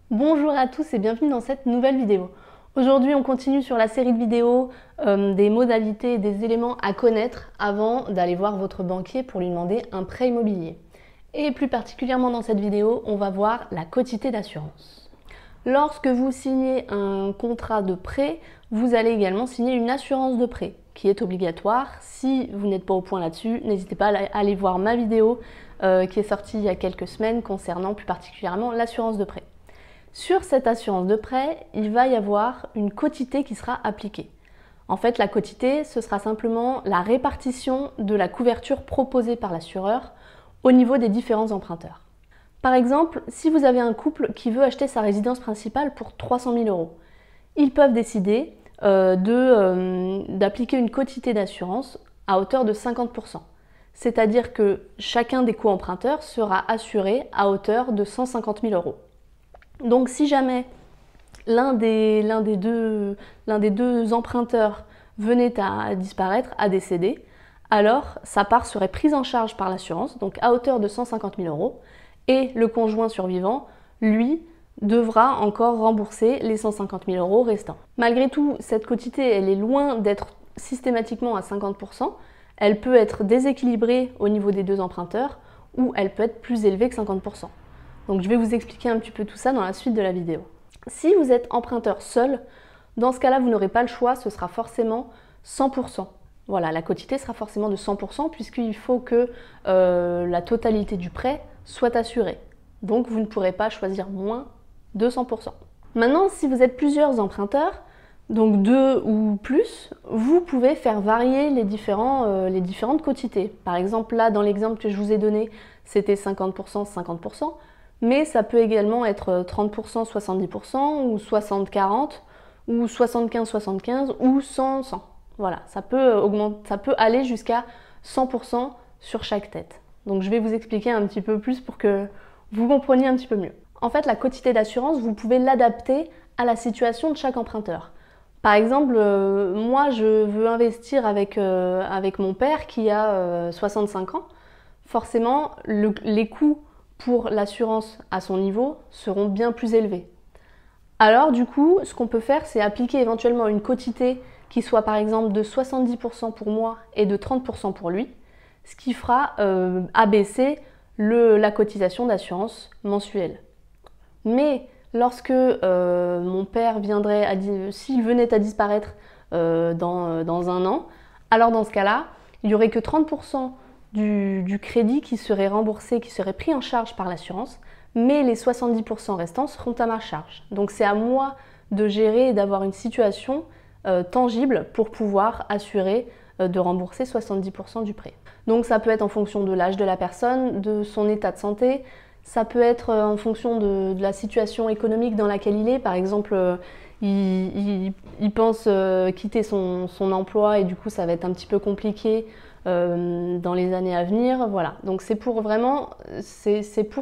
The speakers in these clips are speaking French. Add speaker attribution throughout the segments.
Speaker 1: Bonjour à tous et bienvenue dans cette nouvelle vidéo. Aujourd'hui on continue sur la série de vidéos des modalités et des éléments à connaître avant d'aller voir votre banquier pour lui demander un prêt immobilier. Et plus particulièrement dans cette vidéo, on va voir la quotité d'assurance. Lorsque vous signez un contrat de prêt, vous allez également signer une assurance de prêt qui est obligatoire. Si vous n'êtes pas au point là-dessus, n'hésitez pas à aller voir ma vidéo qui est sortie il y a quelques semaines concernant plus particulièrement l'assurance de prêt. Sur cette assurance de prêt, il va y avoir une quotité qui sera appliquée. En fait, la quotité, ce sera simplement la répartition de la couverture proposée par l'assureur au niveau des différents emprunteurs. Par exemple, si vous avez un couple qui veut acheter sa résidence principale pour 300 000 €, ils peuvent décider d'appliquer une quotité d'assurance à hauteur de 50%. C'est-à-dire que chacun des co-emprunteurs sera assuré à hauteur de 150 000 €. Donc si jamais l'un des deux emprunteurs venait à disparaître, à décéder, alors sa part serait prise en charge par l'assurance, donc à hauteur de 150 000 €, et le conjoint survivant, lui, devra encore rembourser les 150 000 € restants. Malgré tout, cette quotité, elle est loin d'être systématiquement à 50%, elle peut être déséquilibrée au niveau des deux emprunteurs, ou elle peut être plus élevée que 50%. Donc je vais vous expliquer un petit peu tout ça dans la suite de la vidéo. Si vous êtes emprunteur seul, dans ce cas-là, vous n'aurez pas le choix, ce sera forcément 100%. Voilà, la quotité sera forcément de 100% puisqu'il faut que la totalité du prêt soit assurée. Donc vous ne pourrez pas choisir moins de 100%. Maintenant, si vous êtes plusieurs emprunteurs, donc 2 ou plus, vous pouvez faire varier les différentes quotités. Par exemple, là, dans l'exemple que je vous ai donné, c'était 50%, 50%. Mais ça peut également être 30%, 70%, ou 60-40, ou 75-75, ou 100-100. Voilà, ça peut aller jusqu'à 100% sur chaque tête. Donc je vais vous expliquer un petit peu plus pour que vous compreniez un petit peu mieux. En fait, la quotité d'assurance, vous pouvez l'adapter à la situation de chaque emprunteur. Par exemple, moi je veux investir avec mon père qui a 65 ans. Forcément, les coûts pour l'assurance à son niveau seront bien plus élevés. Alors du coup, ce qu'on peut faire, c'est appliquer éventuellement une quotité qui soit par exemple de 70% pour moi et de 30% pour lui, ce qui fera abaisser la cotisation d'assurance mensuelle. Mais lorsque mon père s'il venait à disparaître dans un an, alors dans ce cas-là, il n'y aurait que 30% du crédit qui serait remboursé, qui serait pris en charge par l'assurance, mais les 70% restants seront à ma charge. Donc c'est à moi de gérer et d'avoir une situation tangible pour pouvoir assurer de rembourser 70% du prêt. Donc ça peut être en fonction de l'âge de la personne, de son état de santé, ça peut être en fonction de la situation économique dans laquelle il est. Par exemple, il pense quitter son emploi et du coup ça va être un petit peu compliqué dans les années à venir. Voilà, donc c'est pour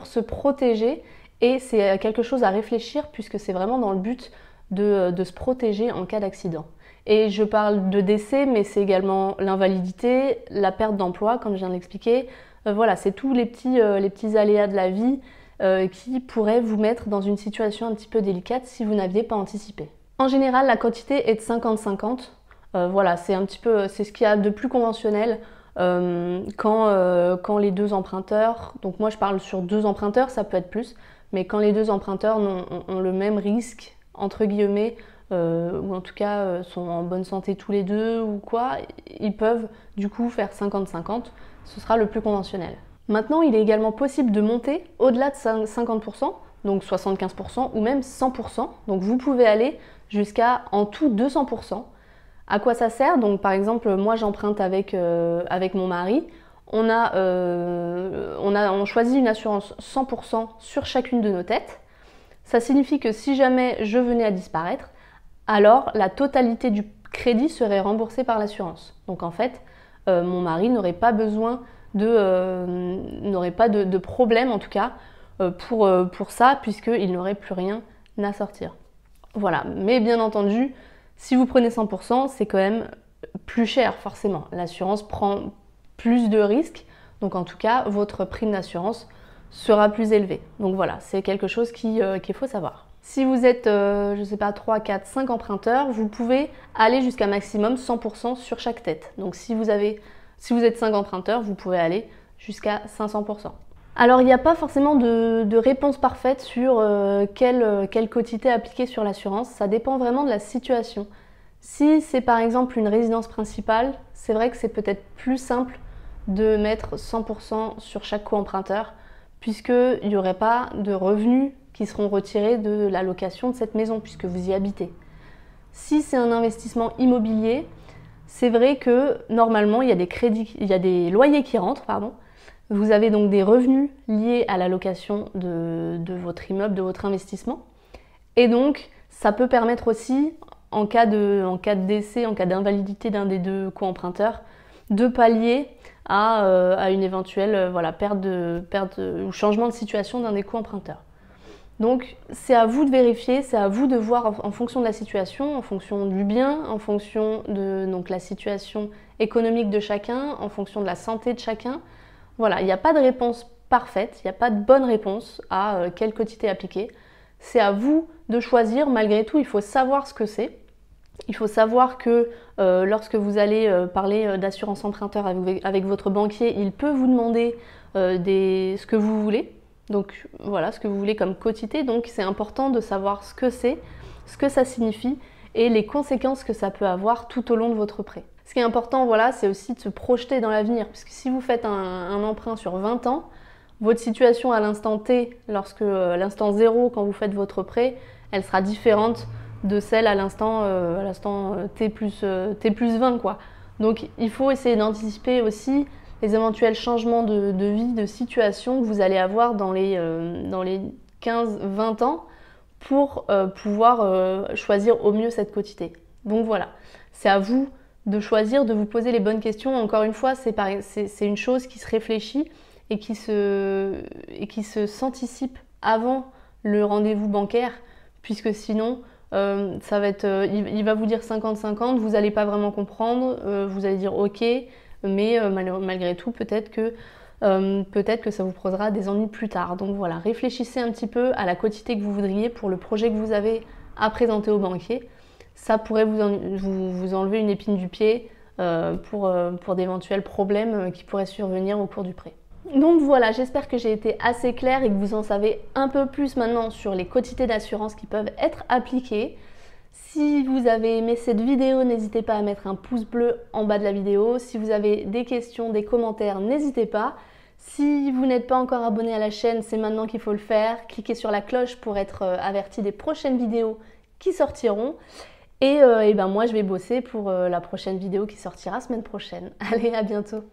Speaker 1: se protéger et c'est quelque chose à réfléchir puisque c'est vraiment dans le but de se protéger en cas d'accident. Et je parle de décès, mais c'est également l'invalidité, la perte d'emploi, comme je viens de l'expliquer. Voilà, c'est tous les petits aléas de la vie qui pourraient vous mettre dans une situation un petit peu délicate si vous n'aviez pas anticipé. En général, la quotité est de 50-50. Voilà, c'est ce qu'il y a de plus conventionnel quand les deux emprunteurs, donc moi je parle sur 2 emprunteurs, ça peut être plus, mais quand les 2 emprunteurs ont le même risque, entre guillemets, ou en tout cas sont en bonne santé tous les deux ou quoi, ils peuvent du coup faire 50-50, ce sera le plus conventionnel. Maintenant, il est également possible de monter au-delà de 50%, donc 75% ou même 100%, donc vous pouvez aller jusqu'à en tout 200%. À quoi ça sert? Donc par exemple, moi j'emprunte avec mon mari, on choisit une assurance 100% sur chacune de nos têtes. Ça signifie que si jamais je venais à disparaître, alors la totalité du crédit serait remboursée par l'assurance. Donc en fait, mon mari n'aurait pas besoin n'aurait pas de problème en tout cas pour ça, puisqu'il n'aurait plus rien à sortir. Voilà, mais bien entendu, si vous prenez 100%, c'est quand même plus cher forcément. L'assurance prend plus de risques, donc en tout cas, votre prime d'assurance sera plus élevée. Donc voilà, c'est quelque chose qu'il faut savoir. Si vous êtes, je sais pas, 3, 4, 5 emprunteurs, vous pouvez aller jusqu'à maximum 100% sur chaque tête. Donc si vous êtes 5 emprunteurs, vous pouvez aller jusqu'à 500%. Alors il n'y a pas forcément de réponse parfaite sur quelle quotité appliquer sur l'assurance, ça dépend vraiment de la situation. Si c'est par exemple une résidence principale, c'est vrai que c'est peut-être plus simple de mettre 100% sur chaque coemprunteur, puisqu'il n'y aurait pas de revenus qui seront retirés de la location de cette maison, puisque vous y habitez. Si c'est un investissement immobilier, c'est vrai que normalement il y a des loyers qui rentrent, pardon. Vous avez donc des revenus liés à la location de votre immeuble, de votre investissement. Et donc, ça peut permettre aussi, en cas de décès, en cas d'invalidité d'un des deux co-emprunteurs, de pallier à une éventuelle perte ou changement de situation d'un des co-emprunteurs. Donc, c'est à vous de vérifier, c'est à vous de voir en fonction de la situation, en fonction du bien, en fonction de la situation économique de chacun, en fonction de la santé de chacun. Voilà, il n'y a pas de réponse parfaite, il n'y a pas de bonne réponse à quelle quotité appliquer. C'est à vous de choisir. Malgré tout, il faut savoir ce que c'est. Il faut savoir que lorsque vous allez parler d'assurance emprunteur avec votre banquier, il peut vous demander ce que vous voulez. Donc voilà, ce que vous voulez comme quotité. Donc c'est important de savoir ce que c'est, ce que ça signifie et les conséquences que ça peut avoir tout au long de votre prêt. Ce qui est important, voilà, c'est aussi de se projeter dans l'avenir, puisque si vous faites un emprunt sur 20 ans, votre situation à l'instant T, l'instant 0, quand vous faites votre prêt, elle sera différente de celle à l'instant T plus 20, quoi. Donc il faut essayer d'anticiper aussi les éventuels changements de vie, de situation que vous allez avoir dans les 15-20 ans pour pouvoir choisir au mieux cette quotité. Donc voilà, c'est à vous de choisir, de vous poser les bonnes questions. Encore une fois, c'est une chose qui se réfléchit et qui s'anticipe avant le rendez-vous bancaire, puisque sinon, ça va être, il va vous dire 50-50, vous n'allez pas vraiment comprendre, vous allez dire ok, mais malgré tout, peut-être que ça vous posera des ennuis plus tard. Donc voilà, réfléchissez un petit peu à la quotité que vous voudriez pour le projet que vous avez à présenter au banquier. Ça pourrait vous enlever une épine du pied pour d'éventuels problèmes qui pourraient survenir au cours du prêt. Donc voilà, j'espère que j'ai été assez claire et que vous en savez un peu plus maintenant sur les quotités d'assurance qui peuvent être appliquées. Si vous avez aimé cette vidéo, n'hésitez pas à mettre un pouce bleu en bas de la vidéo. Si vous avez des questions, des commentaires, n'hésitez pas. Si vous n'êtes pas encore abonné à la chaîne, c'est maintenant qu'il faut le faire. Cliquez sur la cloche pour être averti des prochaines vidéos qui sortiront. Et ben moi, je vais bosser pour la prochaine vidéo qui sortira semaine prochaine. Allez, à bientôt!